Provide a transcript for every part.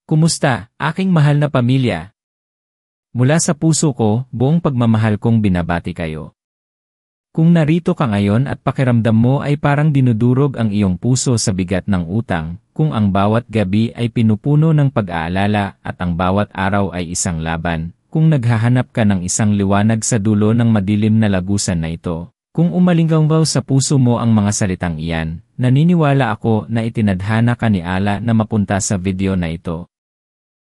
Kumusta, aking mahal na pamilya? Mula sa puso ko, buong pagmamahal kong binabati kayo. Kung narito ka ngayon at pakiramdam mo ay parang dinudurog ang iyong puso sa bigat ng utang, kung ang bawat gabi ay pinupuno ng pag-aalala at ang bawat araw ay isang laban, kung naghahanap ka ng isang liwanag sa dulo ng madilim na lagusan na ito, kung umalinggaw sa puso mo ang mga salitang iyan, naniniwala ako na itinadhana ka ni Allah na mapunta sa video na ito.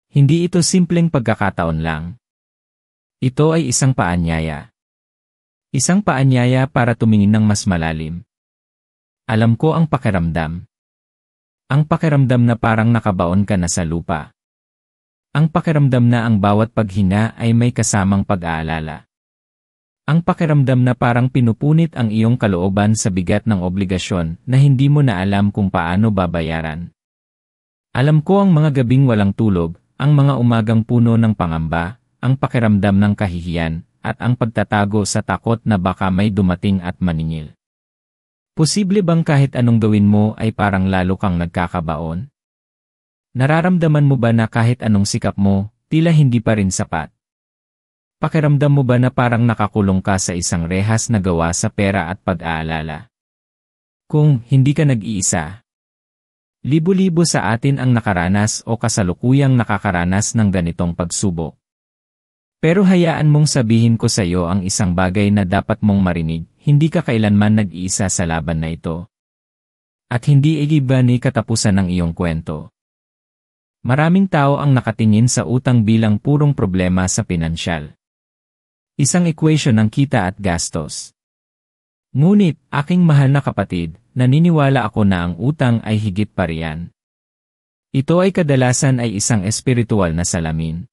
Hindi ito simpleng pagkakataon lang. Ito ay isang paanyaya. Isang paanyaya para tumingin ng mas malalim. Alam ko ang pakiramdam. Ang pakiramdam na parang nakabaon ka na sa lupa. Ang pakiramdam na ang bawat paghinga ay may kasamang pag-aalala. Ang pakiramdam na parang pinupunit ang iyong kalooban sa bigat ng obligasyon na hindi mo na alam kung paano babayaran. Alam ko ang mga gabing walang tulog, ang mga umagang puno ng pangamba, ang pakiramdam ng kahihiyan, at ang pagtatago sa takot na baka may dumating at maningil. Posible bang kahit anong gawin mo ay parang lalo kang nagkakabaon? Nararamdaman mo ba na kahit anong sikap mo, tila hindi pa rin sapat? Pakiramdam mo ba na parang nakakulong ka sa isang rehas na gawa sa pera at pag-aalala? Kung hindi ka nag-iisa, libo-libo sa atin ang nakaranas o kasalukuyang nakakaranas ng ganitong pagsubok. Pero hayaan mong sabihin ko sa iyo ang isang bagay na dapat mong marinig, hindi ka kailanman nag-iisa sa laban na ito. At hindi igiba ni katapusan ng iyong kwento. Maraming tao ang nakatingin sa utang bilang purong problema sa pinansyal. Isang equation ng kita at gastos. Ngunit, aking mahal na kapatid, naniniwala ako na ang utang ay higit pa riyan. Ito ay kadalasan ay isang espiritual na salamin.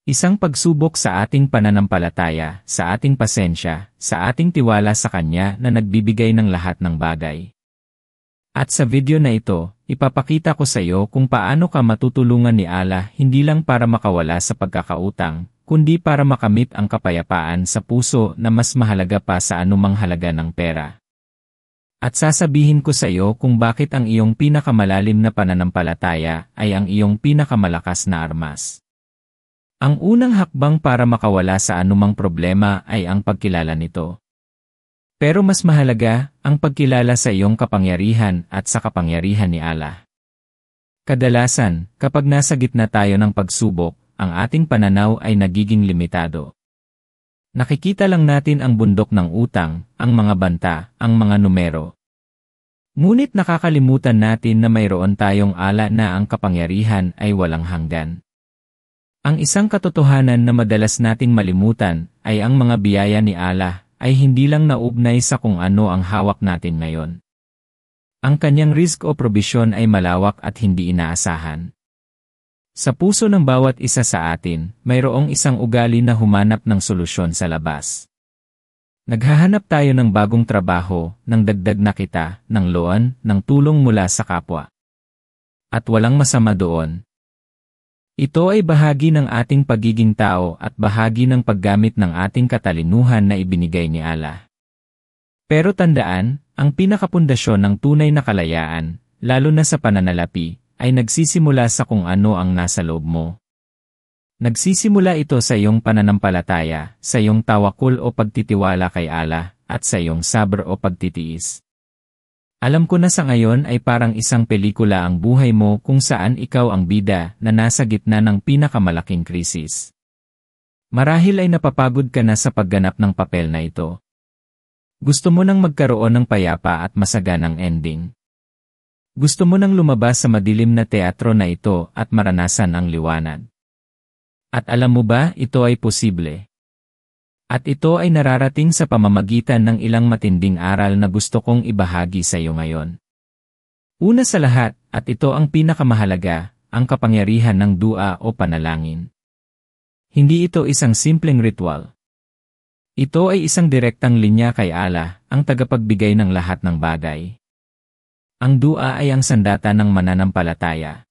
Isang pagsubok sa ating pananampalataya, sa ating pasensya, sa ating tiwala sa Kanya na nagbibigay ng lahat ng bagay. At sa video na ito, ipapakita ko sa iyo kung paano ka matutulungan ni Allah hindi lang para makawala sa pagkakautang, kundi para makamit ang kapayapaan sa puso na mas mahalaga pa sa anumang halaga ng pera. At sasabihin ko sa iyo kung bakit ang iyong pinakamalalim na pananampalataya ay ang iyong pinakamalakas na armas. Ang unang hakbang para makawala sa anumang problema ay ang pagkilala nito. Pero mas mahalaga, ang pagkilala sa iyong kapangyarihan at sa kapangyarihan ni Allah. Kadalasan, kapag nasa gitna tayo ng pagsubok, ang ating pananaw ay nagiging limitado. Nakikita lang natin ang bundok ng utang, ang mga banta, ang mga numero. Ngunit nakakalimutan natin na mayroon tayong Allah na ang kapangyarihan ay walang hanggan. Ang isang katotohanan na madalas nating malimutan ay ang mga biyaya ni Allah ay hindi lang naugnay sa kung ano ang hawak natin ngayon. Ang kanyang risk o probisyon ay malawak at hindi inaasahan. Sa puso ng bawat isa sa atin, mayroong isang ugali na humanap ng solusyon sa labas. Naghahanap tayo ng bagong trabaho, ng dagdag na kita, ng loan, ng tulong mula sa kapwa. At walang masama doon. Ito ay bahagi ng ating pagiging tao at bahagi ng paggamit ng ating katalinuhan na ibinigay ni Allah. Pero tandaan, ang pinakapundasyon ng tunay na kalayaan, lalo na sa pananalapi, ay nagsisimula sa kung ano ang nasa loob mo. Nagsisimula ito sa iyong pananampalataya, sa iyong tawakul o pagtitiwala kay Allah, at sa iyong sabr o pagtitiis. Alam ko na sa ngayon ay parang isang pelikula ang buhay mo kung saan ikaw ang bida na nasa gitna ng pinakamalaking krisis. Marahil ay napapagod ka na sa pagganap ng papel na ito. Gusto mo nang magkaroon ng payapa at masaganang ending. Gusto mo nang lumabas sa madilim na teatro na ito at maranasan ang liwanag. At alam mo ba, ito ay posible. At ito ay nararating sa pamamagitan ng ilang matinding aral na gusto kong ibahagi sa iyo ngayon. Una sa lahat, at ito ang pinakamahalaga, ang kapangyarihan ng dua o panalangin. Hindi ito isang simpleng ritual. Ito ay isang direktang linya kay Allah, ang tagapagbigay ng lahat ng bagay. Ang dua ay ang sandata ng mananampalataya.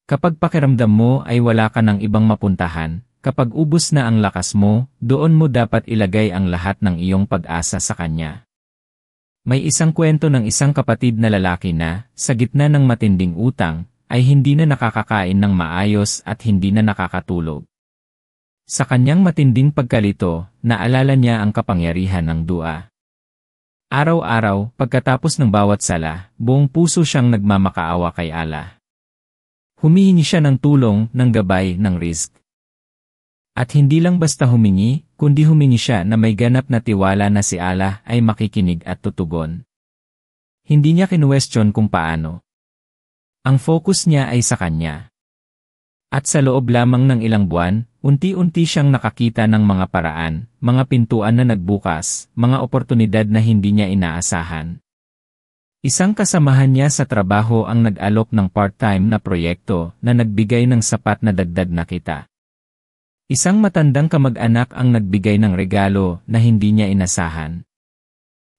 Kapag pakiramdam mo ay wala ka ng ibang mapuntahan, kapag ubos na ang lakas mo, doon mo dapat ilagay ang lahat ng iyong pag-asa sa Kanya. May isang kwento ng isang kapatid na lalaki na, sa gitna ng matinding utang, ay hindi na nakakakain ng maayos at hindi na nakakatulog. Sa kanyang matinding pagkalito, naalala niya ang kapangyarihan ng dua. Araw-araw, pagkatapos ng bawat sala, buong puso siyang nagmamakaawa kay Allah. Humihingi siya ng tulong, ng gabay, ng rizq. At hindi lang basta humingi, kundi humingi siya na may ganap na tiwala na si Allah ay makikinig at tutugon. Hindi niya kinuwestiyon kung paano. Ang focus niya ay sa kanya. At sa loob lamang ng ilang buwan, unti-unti siyang nakakita ng mga paraan, mga pintuan na nagbukas, mga oportunidad na hindi niya inaasahan. Isang kasamahan niya sa trabaho ang nag-alok ng part-time na proyekto na nagbigay ng sapat na dagdag na kita. Isang matandang kamag-anak ang nagbigay ng regalo na hindi niya inasahan.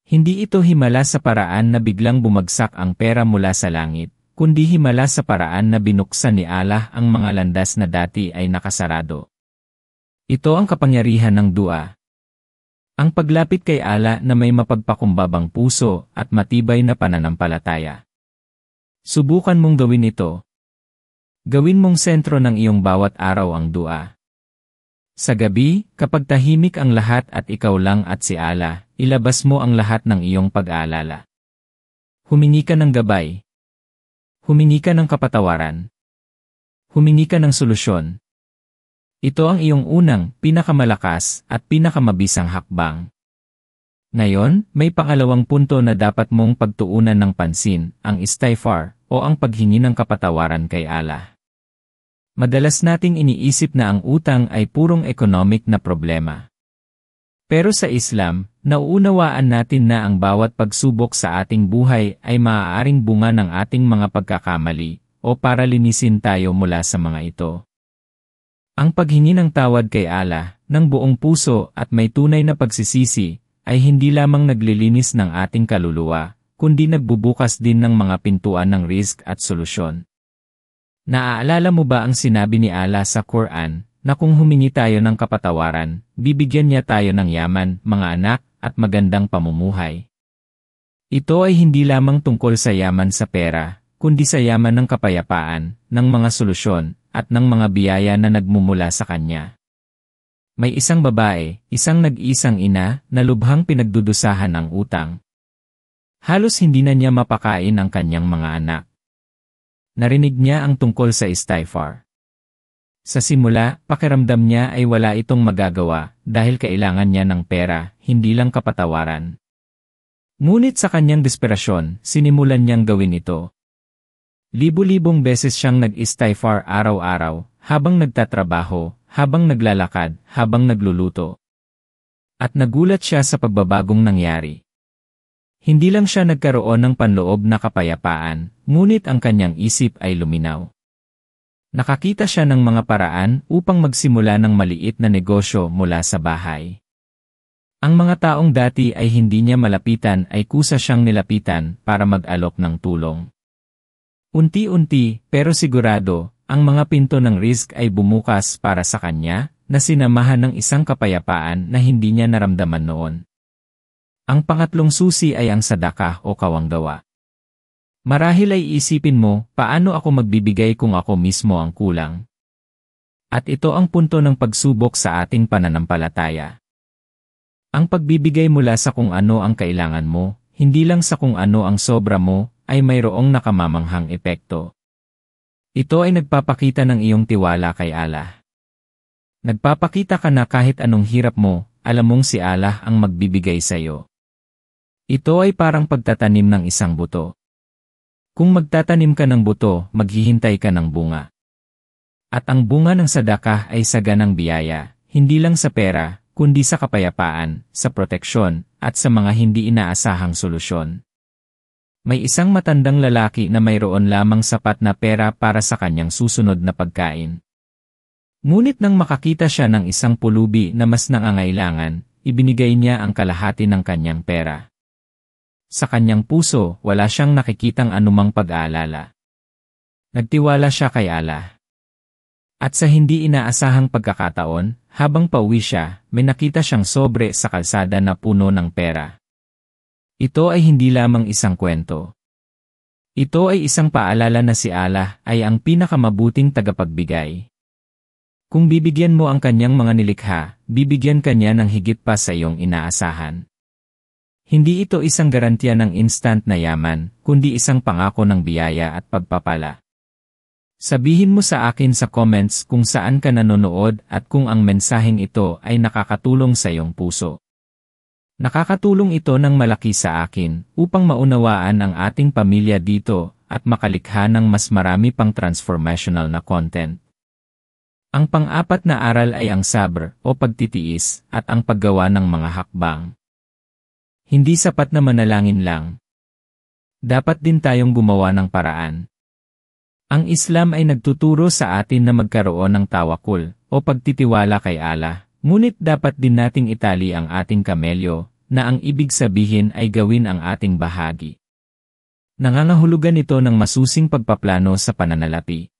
Hindi ito himala sa paraan na biglang bumagsak ang pera mula sa langit, kundi himala sa paraan na binuksan ni Allah ang mga landas na dati ay nakasarado. Ito ang kapangyarihan ng dua. Ang paglapit kay Allah na may mapagpakumbabang puso at matibay na pananampalataya. Subukan mong gawin ito. Gawin mong sentro ng iyong bawat araw ang dua. Sa gabi, kapag tahimik ang lahat at ikaw lang at si Allah, ilabas mo ang lahat ng iyong pag-aalala. Humingi ka ng gabay. Humingi ka ng kapatawaran. Humingi ka ng solusyon. Ito ang iyong unang, pinakamalakas at pinakamabisang hakbang. Ngayon, may pangalawang punto na dapat mong pagtuunan ng pansin, ang istighfar, o ang paghingi ng kapatawaran kay Allah. Madalas nating iniisip na ang utang ay purong economic na problema. Pero sa Islam, nauunawaan natin na ang bawat pagsubok sa ating buhay ay maaaring bunga ng ating mga pagkakamali, o para linisin tayo mula sa mga ito. Ang paghingi ng tawad kay Allah, ng buong puso at may tunay na pagsisisi, ay hindi lamang naglilinis ng ating kaluluwa, kundi nagbubukas din ng mga pintuan ng rizq at solusyon. Naaalala mo ba ang sinabi ni Allah sa Quran, na kung humingi tayo ng kapatawaran, bibigyan niya tayo ng yaman, mga anak, at magandang pamumuhay? Ito ay hindi lamang tungkol sa yaman sa pera, kundi sa yaman ng kapayapaan, ng mga solusyon, at ng mga biyaya na nagmumula sa Kanya. May isang babae, isang nag-iisang ina, na lubhang pinagdudusahan ang utang. Halos hindi na niya mapakain ang kanyang mga anak. Narinig niya ang tungkol sa istighfar. Sa simula, pakiramdam niya ay wala itong magagawa dahil kailangan niya ng pera, hindi lang kapatawaran. Ngunit sa kanyang desperasyon, sinimulan niyang gawin ito. Libu-libong beses siyang nag-istighfar araw-araw, habang nagtatrabaho, habang naglalakad, habang nagluluto. At nagulat siya sa pagbabagong nangyari. Hindi lang siya nagkaroon ng panloob na kapayapaan, ngunit ang kanyang isip ay luminaw. Nakakita siya ng mga paraan upang magsimula ng maliit na negosyo mula sa bahay. Ang mga taong dati ay hindi niya malapitan ay kusa siyang nilapitan para mag-alok ng tulong. Unti-unti, pero sigurado, ang mga pinto ng rizq ay bumukas para sa kanya, na sinamahan ng isang kapayapaan na hindi niya naramdaman noon. Ang pangatlong susi ay ang sadakah o kawanggawa. Marahil ay isipin mo, paano ako magbibigay kung ako mismo ang kulang? At ito ang punto ng pagsubok sa ating pananampalataya. Ang pagbibigay mula sa kung ano ang kailangan mo, hindi lang sa kung ano ang sobra mo, ay mayroong nakamamanghang epekto. Ito ay nagpapakita ng iyong tiwala kay Allah. Nagpapakita ka na kahit anong hirap mo, alam mong si Allah ang magbibigay sa iyo. Ito ay parang pagtatanim ng isang buto. Kung magtatanim ka ng buto, maghihintay ka ng bunga. At ang bunga ng sadakah ay saganang biyaya, hindi lang sa pera, kundi sa kapayapaan, sa proteksyon, at sa mga hindi inaasahang solusyon. May isang matandang lalaki na mayroon lamang sapat na pera para sa kanyang susunod na pagkain. Ngunit nang makakita siya ng isang pulubi na mas nangangailangan, ibinigay niya ang kalahati ng kanyang pera. Sa kanyang puso, wala siyang nakikitang anumang pag-aalala. Nagtiwala siya kay Allah. At sa hindi inaasahang pagkakataon, habang pauwi siya, may nakita siyang sobre sa kalsada na puno ng pera. Ito ay hindi lamang isang kwento. Ito ay isang paalala na si Allah ay ang pinakamabuting tagapagbigay. Kung bibigyan mo ang kanyang mga nilikha, bibigyan kanya ng higit pa sa iyong inaasahan. Hindi ito isang garantiya ng instant na yaman, kundi isang pangako ng biyaya at pagpapala. Sabihin mo sa akin sa comments kung saan ka nanonood at kung ang mensaheng ito ay nakakatulong sa iyong puso. Nakakatulong ito ng malaki sa akin upang maunawaan ang ating pamilya dito at makalikha ng mas marami pang transformational na content. Ang pang-apat na aral ay ang sabr o pagtitiis at ang paggawa ng mga hakbang. Hindi sapat na manalangin lang. Dapat din tayong gumawa ng paraan. Ang Islam ay nagtuturo sa atin na magkaroon ng tawakul o pagtitiwala kay Allah. Ngunit dapat din nating itali ang ating kamelyo, na ang ibig sabihin ay gawin ang ating bahagi. Nangangahulugan ito ng masusing pagpaplano sa pananalapi.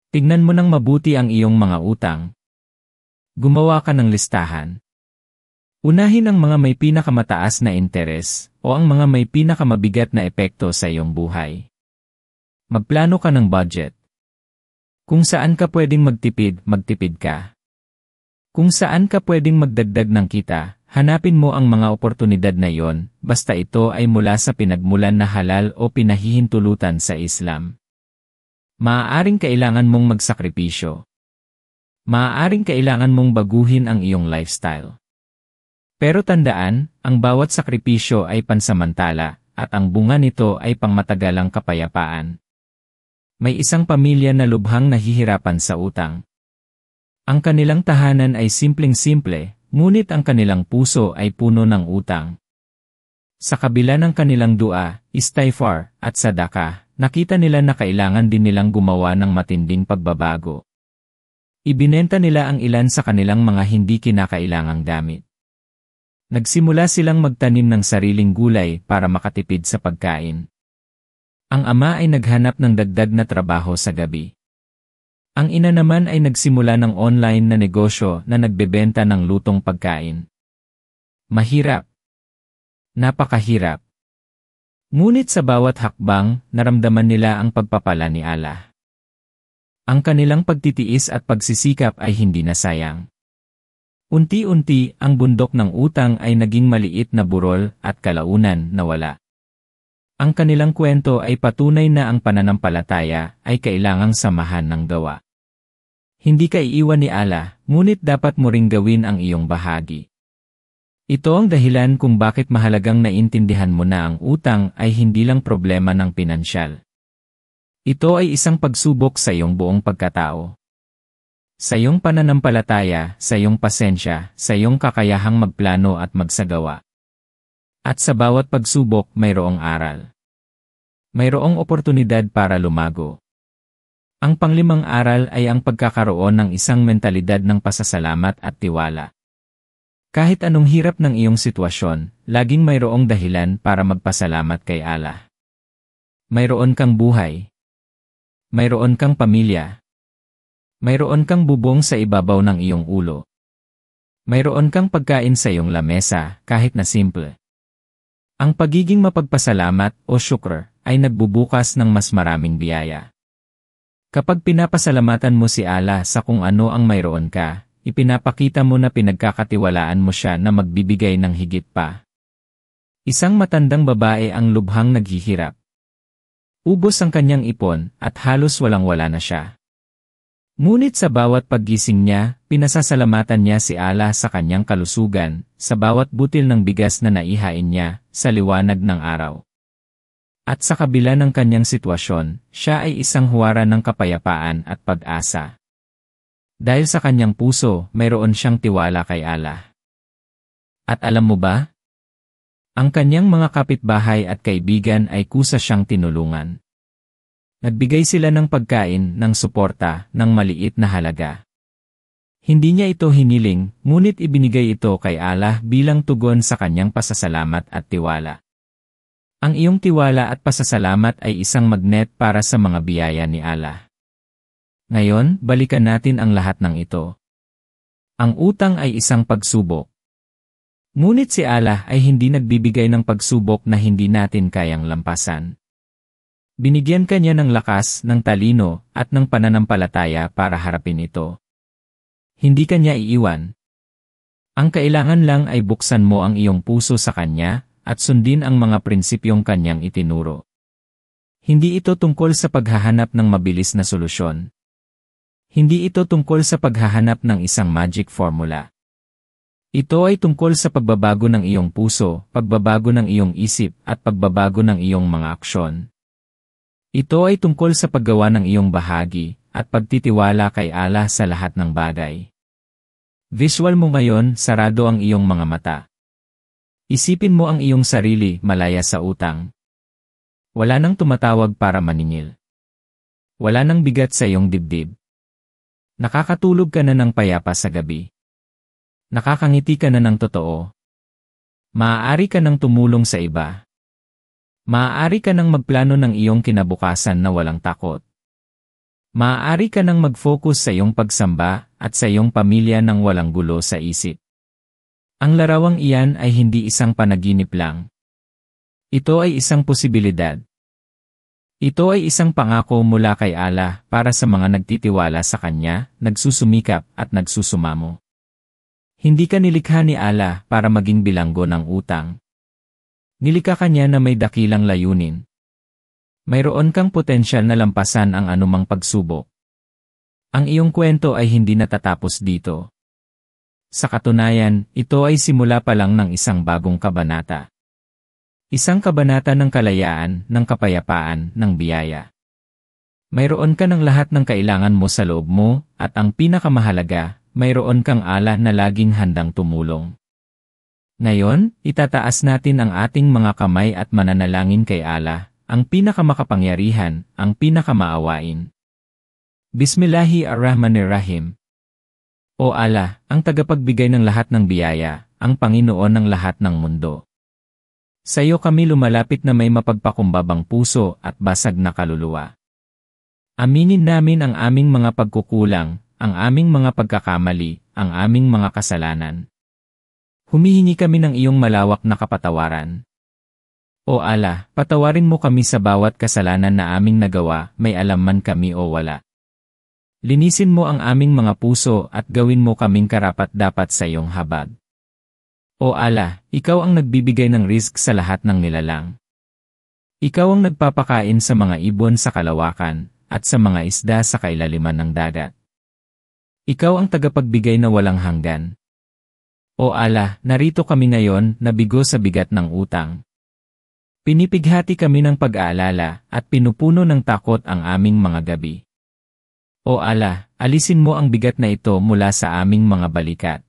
Tignan mo ng mabuti ang iyong mga utang. Gumawa ka ng listahan. Unahin ang mga may pinakamataas na interes o ang mga may pinakamabigat na epekto sa iyong buhay. Magplano ka ng budget. Kung saan ka pwedeng magtipid, magtipid ka. Kung saan ka pwedeng magdagdag ng kita, hanapin mo ang mga oportunidad na iyon, basta ito ay mula sa pinagmulan na halal o pinahihintulutan sa Islam. Maaaring kailangan mong magsakripisyo. Maaaring kailangan mong baguhin ang iyong lifestyle. Pero tandaan, ang bawat sakripisyo ay pansamantala, at ang bunga nito ay pangmatagalang kapayapaan. May isang pamilya na lubhang nahihirapan sa utang. Ang kanilang tahanan ay simpleng-simple, ngunit ang kanilang puso ay puno ng utang. Sa kabila ng kanilang dua, istighfar, at sadaka, nakita nila na kailangan din nilang gumawa ng matinding pagbabago. Ibinenta nila ang ilan sa kanilang mga hindi kinakailangang gamit. Nagsimula silang magtanim ng sariling gulay para makatipid sa pagkain. Ang ama ay naghanap ng dagdag na trabaho sa gabi. Ang ina naman ay nagsimula ng online na negosyo na nagbebenta ng lutong pagkain. Mahirap. Napakahirap. Ngunit sa bawat hakbang, naramdaman nila ang pagpapala ni Allah. Ang kanilang pagtitiis at pagsisikap ay hindi nasayang. Unti-unti, ang bundok ng utang ay naging maliit na burol at kalaunan nawala. Ang kanilang kwento ay patunay na ang pananampalataya ay kailangang samahan ng gawa. Hindi ka iiwan ni Allah, ngunit dapat mo ring gawin ang iyong bahagi. Ito ang dahilan kung bakit mahalagang naintindihan mo na ang utang ay hindi lang problema ng pinansyal. Ito ay isang pagsubok sa iyong buong pagkatao. Sa iyong pananampalataya, sa iyong pasensya, sa iyong kakayahang magplano at magsagawa. At sa bawat pagsubok mayroong aral. Mayroong oportunidad para lumago. Ang panglimang aral ay ang pagkakaroon ng isang mentalidad ng pasasalamat at tiwala. Kahit anong hirap ng iyong sitwasyon, laging mayroong dahilan para magpasalamat kay Allah. Mayroon kang buhay. Mayroon kang pamilya. Mayroon kang bubong sa ibabaw ng iyong ulo. Mayroon kang pagkain sa iyong lamesa, kahit na simple. Ang pagiging mapagpasalamat o syukr ay nagbubukas ng mas maraming biyaya. Kapag pinapasalamatan mo si Allah sa kung ano ang mayroon ka, ipinapakita mo na pinagkakatiwalaan mo siya na magbibigay ng higit pa. Isang matandang babae ang lubhang naghihirap. Ubos ang kanyang ipon at halos walang-wala na siya. Ngunit sa bawat paggising niya, pinasasalamatan niya si Allah sa kanyang kalusugan, sa bawat butil ng bigas na naihain niya, sa liwanag ng araw. At sa kabila ng kanyang sitwasyon, siya ay isang huwara ng kapayapaan at pag-asa. Dahil sa kanyang puso, mayroon siyang tiwala kay Allah. At alam mo ba? Ang kanyang mga kapitbahay at kaibigan ay kusa siyang tinulungan. Nagbigay sila ng pagkain, ng suporta, ng maliit na halaga. Hindi niya ito hiniling, ngunit ibinigay ito kay Allah bilang tugon sa kanyang pasasalamat at tiwala. Ang iyong tiwala at pasasalamat ay isang magnet para sa mga biyaya ni Allah. Ngayon, balikan natin ang lahat ng ito. Ang utang ay isang pagsubok. Ngunit si Allah ay hindi nagbibigay ng pagsubok na hindi natin kayang lampasan. Binigyan ka niya ng lakas, ng talino, at ng pananampalataya para harapin ito. Hindi ka niya iiwan. Ang kailangan lang ay buksan mo ang iyong puso sa kanya, at sundin ang mga prinsipyong kanyang itinuro. Hindi ito tungkol sa paghahanap ng mabilis na solusyon. Hindi ito tungkol sa paghahanap ng isang magic formula. Ito ay tungkol sa pagbabago ng iyong puso, pagbabago ng iyong isip, at pagbabago ng iyong mga aksyon. Ito ay tungkol sa paggawa ng iyong bahagi, at pagtitiwala kay Allah sa lahat ng bagay. Visual mo ngayon, sarado ang iyong mga mata. Isipin mo ang iyong sarili, malaya sa utang. Wala nang tumatawag para maningil. Wala nang bigat sa iyong dibdib. Nakakatulog ka na ng payapa sa gabi. Nakakangiti ka na ng totoo. Maaari ka nang tumulong sa iba. Maaari ka nang magplano ng iyong kinabukasan na walang takot. Maaari ka nang mag-focus sa iyong pagsamba at sa iyong pamilya nang walang gulo sa isip. Ang larawang iyan ay hindi isang panaginip lang. Ito ay isang posibilidad. Ito ay isang pangako mula kay Allah para sa mga nagtitiwala sa Kanya, nagsusumikap at nagsusumamo. Hindi ka nilikha ni Allah para maging bilanggo ng utang. Nilikha ka niya na may dakilang layunin. Mayroon kang potensyal na lampasan ang anumang pagsubok. Ang iyong kwento ay hindi natatapos dito. Sa katunayan, ito ay simula pa lang ng isang bagong kabanata. Isang kabanata ng kalayaan, ng kapayapaan, ng biyaya. Mayroon ka ng lahat ng kailangan mo sa loob mo, at ang pinakamahalaga, mayroon kang Allah na laging handang tumulong. Ngayon, itataas natin ang ating mga kamay at mananalangin kay Allah, ang pinakamakapangyarihan, ang pinakamaawain. Bismillahirrahmanirrahim. O Allah, ang tagapagbigay ng lahat ng biyaya, ang Panginoon ng lahat ng mundo. Sa iyo kami lumalapit na may mapagpakumbabang puso at basag na kaluluwa. Aminin namin ang aming mga pagkukulang, ang aming mga pagkakamali, ang aming mga kasalanan. Humihingi kami ng iyong malawak na kapatawaran. O Allah, patawarin mo kami sa bawat kasalanan na aming nagawa, may alam man kami o wala. Linisin mo ang aming mga puso at gawin mo kaming karapat-dapat sa iyong habag. O Allah, ikaw ang nagbibigay ng risk sa lahat ng nilalang. Ikaw ang nagpapakain sa mga ibon sa kalawakan, at sa mga isda sa kailaliman ng dagat. Ikaw ang tagapagbigay na walang hanggan. O Allah, narito kami ngayon, nabigo sa bigat ng utang. Pinipighati kami ng pag-aalala, at pinupuno ng takot ang aming mga gabi. O Allah, alisin mo ang bigat na ito mula sa aming mga balikat.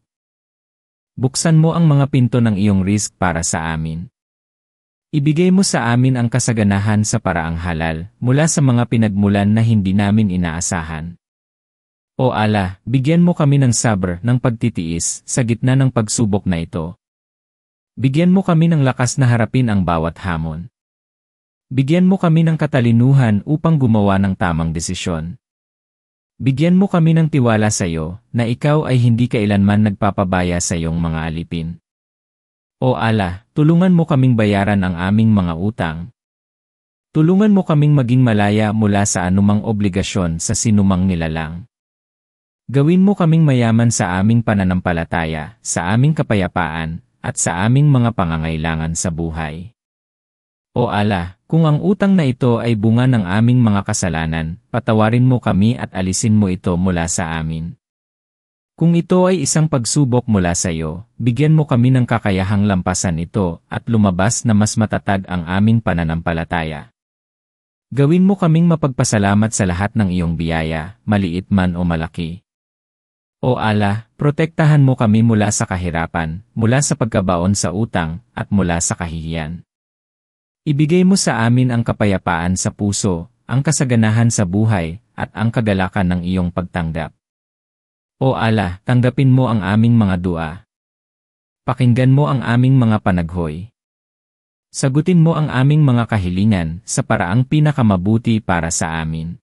Buksan mo ang mga pinto ng iyong risk para sa amin. Ibigay mo sa amin ang kasaganahan sa paraang halal, mula sa mga pinagmulan na hindi namin inaasahan. O Allah, bigyan mo kami ng sabr, ng pagtitiis, sa gitna ng pagsubok na ito. Bigyan mo kami ng lakas na harapin ang bawat hamon. Bigyan mo kami ng katalinuhan upang gumawa ng tamang desisyon. Bigyan mo kami ng tiwala sa iyo, na ikaw ay hindi kailanman nagpapabaya sa iyong mga alipin. O Allah, tulungan mo kaming bayaran ang aming mga utang. Tulungan mo kaming maging malaya mula sa anumang obligasyon sa sinumang nilalang. Gawin mo kaming mayaman sa aming pananampalataya, sa aming kapayapaan, at sa aming mga pangangailangan sa buhay. O Allah, kung ang utang na ito ay bunga ng aming mga kasalanan, patawarin mo kami at alisin mo ito mula sa amin. Kung ito ay isang pagsubok mula sa iyo, bigyan mo kami ng kakayahang lampasan ito at lumabas na mas matatag ang aming pananampalataya. Gawin mo kaming mapagpasalamat sa lahat ng iyong biyaya, maliit man o malaki. O Allah, protektahan mo kami mula sa kahirapan, mula sa pagkabaon sa utang, at mula sa kahihiyan. Ibigay mo sa amin ang kapayapaan sa puso, ang kasaganahan sa buhay, at ang kagalakan ng iyong pagtanggap. O Allah, tanggapin mo ang aming mga dua. Pakinggan mo ang aming mga panaghoy. Sagutin mo ang aming mga kahilingan sa paraang pinakamabuti para sa amin.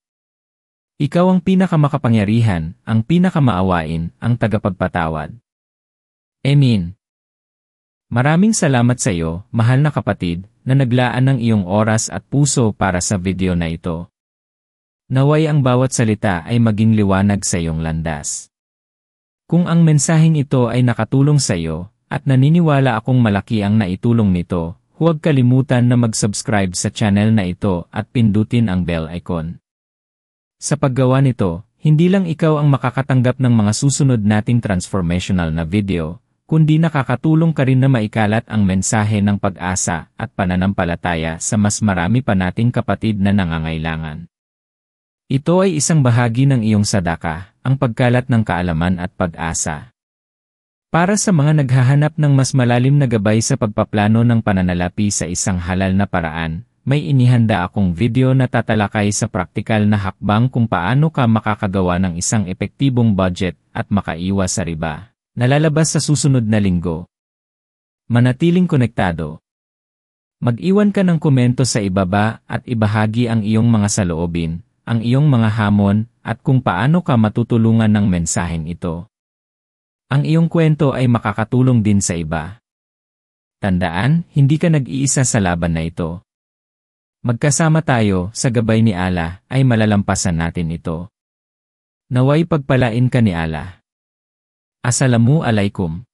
Ikaw ang pinakamakapangyarihan, ang pinakamaawain, ang tagapagpatawad. Amen. Maraming salamat sa iyo, mahal na kapatid, na naglaan ng iyong oras at puso para sa video na ito. Naway ang bawat salita ay maging liwanag sa iyong landas. Kung ang mensaheng ito ay nakatulong sa iyo, at naniniwala akong malaki ang naitulong nito, huwag kalimutan na mag-subscribe sa channel na ito at pindutin ang bell icon. Sa paggawa nito, hindi lang ikaw ang makakatanggap ng mga susunod nating transformational na video, kundi nakakatulong ka rin na maikalat ang mensahe ng pag-asa at pananampalataya sa mas marami pa nating kapatid na nangangailangan. Ito ay isang bahagi ng iyong sadaka, ang pagkalat ng kaalaman at pag-asa. Para sa mga naghahanap ng mas malalim na gabay sa pagpaplano ng pananalapi sa isang halal na paraan, may inihanda akong video na tatalakay sa praktikal na hakbang kung paano ka makakagawa ng isang epektibong budget at makaiwas sa riba. Nalalabas sa susunod na linggo. Manatiling konektado. Mag-iwan ka ng komento sa ibaba at ibahagi ang iyong mga saloobin, ang iyong mga hamon, at kung paano ka matutulungan ng mensaheng ito. Ang iyong kwento ay makakatulong din sa iba. Tandaan, hindi ka nag-iisa sa laban na ito. Magkasama tayo, sa gabay ni Allah, ay malalampasan natin ito. Naway pagpalain ka ni Allah. Assalamu alaikum.